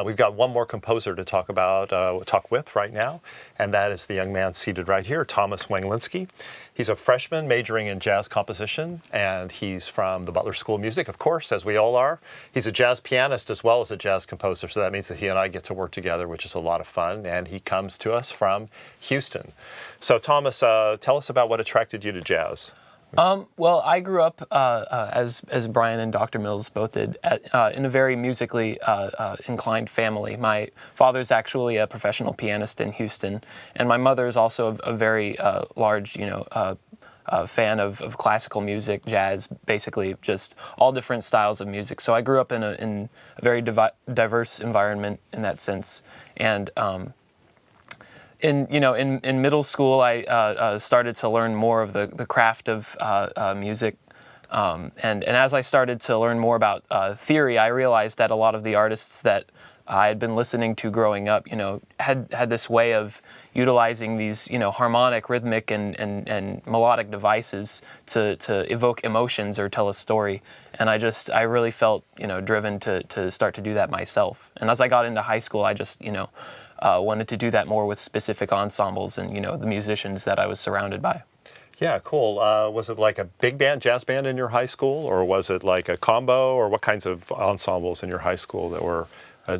We've got one more composer to talk with right now, and that is the young man seated right here, Thomas Wenglinski. He's a freshman majoring in jazz composition, and he's from the Butler School of Music, of course, as we all are. He's a jazz pianist as well as a jazz composer, so that means that he and I get to work together, which is a lot of fun, and he comes to us from Houston. So Thomas, tell us about what attracted you to jazz. Well, I grew up, as Brian and Dr. Mills both did, in a very musically inclined family. My father's actually a professional pianist in Houston, and my mother is also a very large, fan of classical music, jazz, basically just all different styles of music. So I grew up in a very diverse environment in that sense, and in middle school, I started to learn more of the craft of music, and as I started to learn more about theory, I realized that a lot of the artists that I had been listening to growing up, had this way of utilizing these, harmonic, rhythmic, and melodic devices to evoke emotions or tell a story. And I really felt, driven to start to do that myself. And as I got into high school, I just, wanted to do that more with specific ensembles and, the musicians that I was surrounded by. Yeah, cool. Was it like a big band, jazz band in your high school, or was it like a combo, or what kinds of ensembles in your high school that were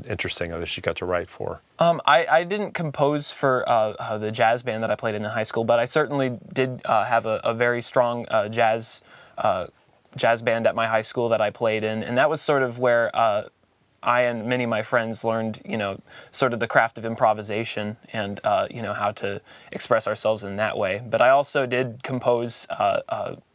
interesting that you got to write for? I didn't compose for the jazz band that I played in high school, but I certainly did have a very strong jazz band at my high school that I played in, and that was sort of where I and many of my friends learned, sort of the craft of improvisation and, how to express ourselves in that way. But I also did compose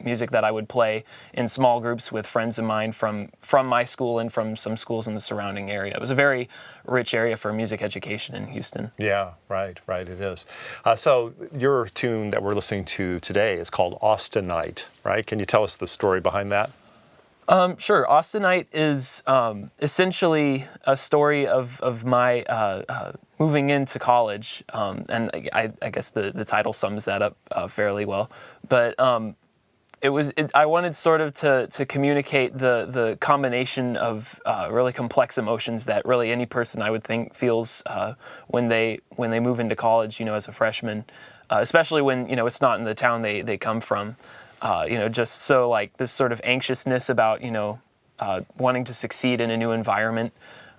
music that I would play in small groups with friends of mine from my school and from some schools in the surrounding area. It was a very rich area for music education in Houston. Yeah, right, it is. So your tune that we're listening to today is called Austinite, right? Can you tell us the story behind that? Sure. Austinite is essentially a story of my moving into college, and I guess the title sums that up fairly well. But I wanted sort of to communicate the combination of really complex emotions that really any person, I would think, feels when they move into college, as a freshman, especially when it's not in the town they come from. Just so like this sort of anxiousness about, wanting to succeed in a new environment,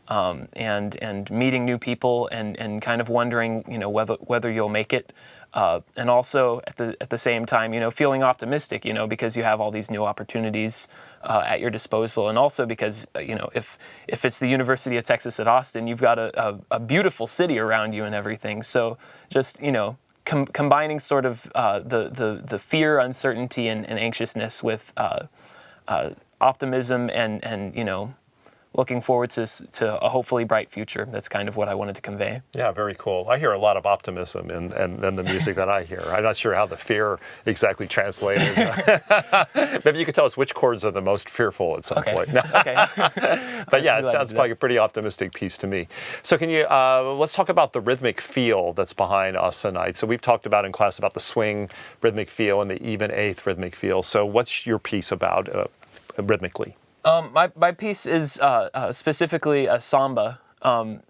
and meeting new people and kind of wondering, whether you'll make it. And also at the same time, feeling optimistic, because you have all these new opportunities at your disposal. And also because, if it's the University of Texas at Austin, you've got a beautiful city around you and everything. So just, combining sort of the fear, uncertainty, and anxiousness with optimism and looking forward to a hopefully bright future. That's kind of what I wanted to convey. Yeah, very cool. I hear a lot of optimism in the music that I hear. I'm not sure how the fear exactly translated. Maybe you could tell us which chords are the most fearful at some point. Okay. But yeah, it sounds like a pretty optimistic piece to me. So can you, let's talk about the rhythmic feel that's behind Austinite. So we've talked about in class about the swing rhythmic feel and the even eighth rhythmic feel. So what's your piece about rhythmically? My piece is specifically a samba.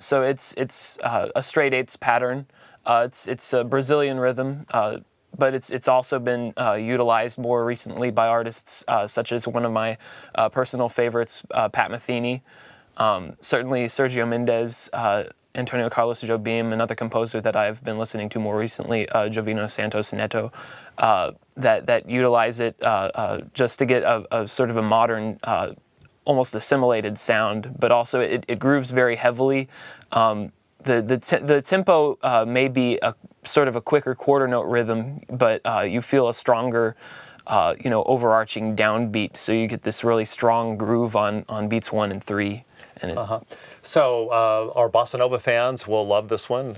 So it's a straight eighths pattern. It's a Brazilian rhythm, but it's also been utilized more recently by artists such as one of my personal favorites, Pat Metheny. Certainly Sergio Mendes, Antonio Carlos Jobim, another composer that I've been listening to more recently, Jovino Santos Neto, that utilize it just to get a sort of a modern, almost assimilated sound, but also it grooves very heavily. The tempo may be a sort of a quicker quarter note rhythm, but you feel a stronger, overarching downbeat. So you get this really strong groove on beats 1 and 3. So our bossa nova fans will love this one.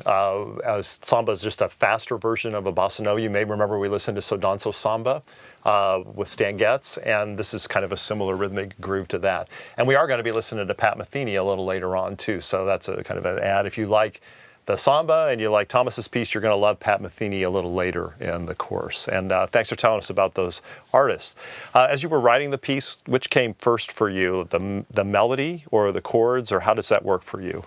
As samba is just a faster version of a bossa nova. You may remember we listened to So Danso Samba with Stan Getz, and this is kind of a similar rhythmic groove to that. And we are going to be listening to Pat Metheny a little later on too, so that's a kind of an ad. If you like the samba and you like Thomas's piece, you're going to love Pat Metheny a little later in the course. And thanks for telling us about those artists. As you were writing the piece, which came first for you, the melody or the chords, or how does that work for you?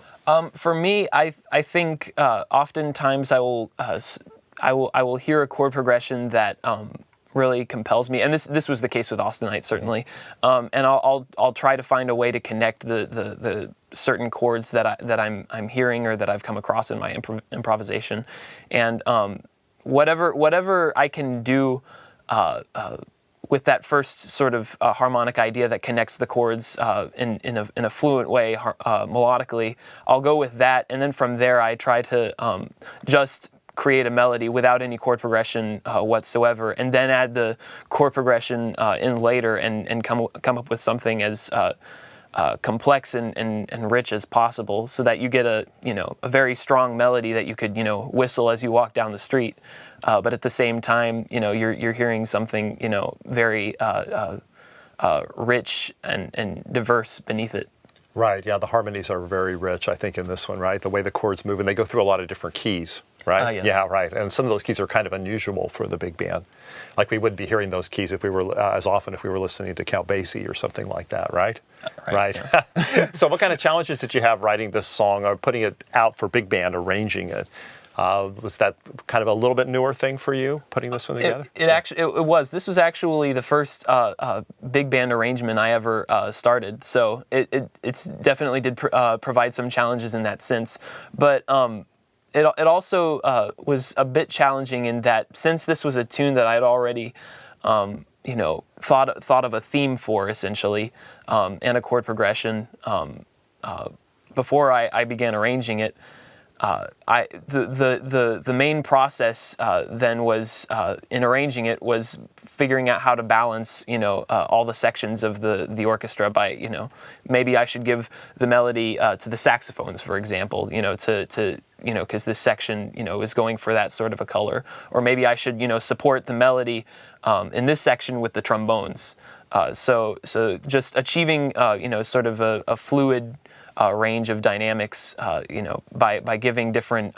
For me, I think oftentimes I will hear a chord progression that really compels me, and this was the case with Austinite certainly. And I'll try to find a way to connect the certain chords that I'm hearing or that I've come across in my improvisation, and whatever I can do with that first sort of harmonic idea that connects the chords in a fluent way melodically, I'll go with that, and then from there I try to just create a melody without any chord progression whatsoever, and then add the chord progression in later, and come up with something as complex and rich as possible, so that you get a very strong melody that you could whistle as you walk down the street, but at the same time you're hearing something very rich and diverse beneath it. Right, yeah, the harmonies are very rich, I think, in this one, right? The way the chords move, and they go through a lot of different keys, right? Yes. Yeah, right. And some of those keys are kind of unusual for the big band. Like we wouldn't be hearing those keys if we were as often if we were listening to Count Basie or something like that, right? Right. Yeah. So what kind of challenges did you have writing this song or putting it out for big band, arranging it? Was that kind of a little bit newer thing for you, putting this one together? It was. This was actually the first big band arrangement I ever started, so it's definitely did provide some challenges in that sense. But it also was a bit challenging in that, since this was a tune that I'd already thought of a theme for, essentially, and a chord progression before I began arranging it. The main process then was in arranging it was figuring out how to balance all the sections of the orchestra by maybe I should give the melody to the saxophones, for example, because this section is going for that sort of a color, or maybe I should support the melody in this section with the trombones. So just achieving sort of a fluid range of dynamics, by giving different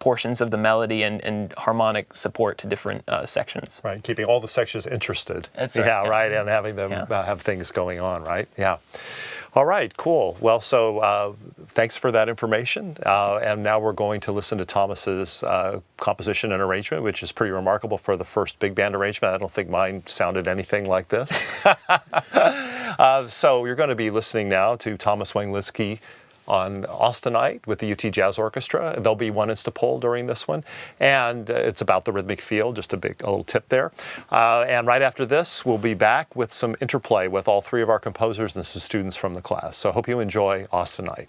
portions of the melody and harmonic support to different sections. Right, keeping all the sections interested. That's right. Yeah, right, and having them have things going on, right? Yeah. All right, cool. Well, so thanks for that information. And now we're going to listen to Thomas's composition and arrangement, which is pretty remarkable for the first big band arrangement. I don't think mine sounded anything like this. So you're going to be listening now to Thomas Wenglinski on Austinite with the UT Jazz Orchestra. There'll be one Instapol during this one, and it's about the rhythmic feel, just a little tip there. And right after this, we'll be back with some interplay with all three of our composers and some students from the class. So I hope you enjoy Austinite.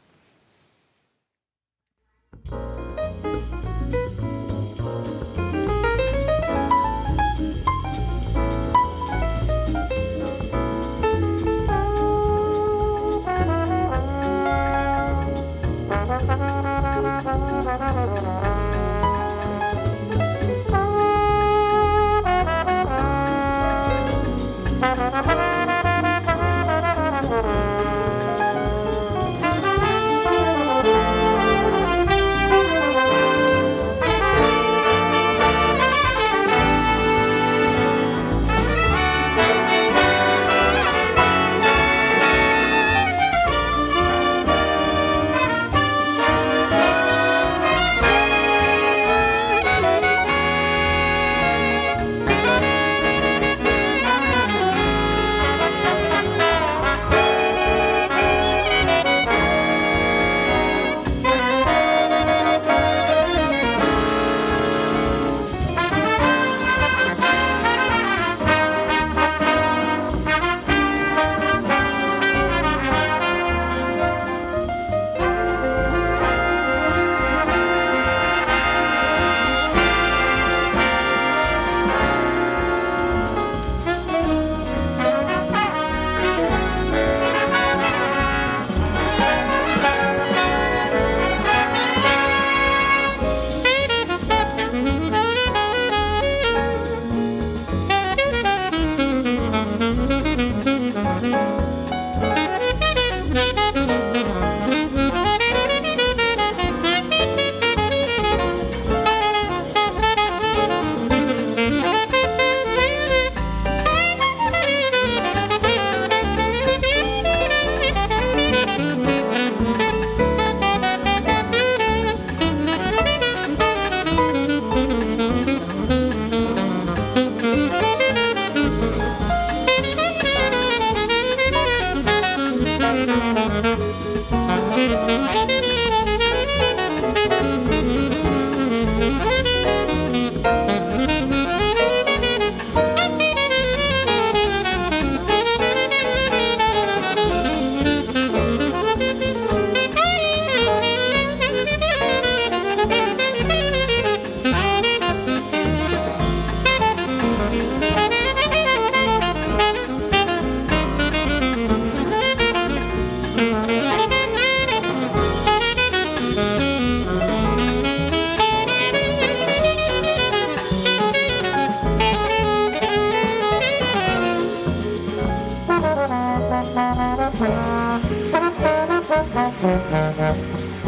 Thank you.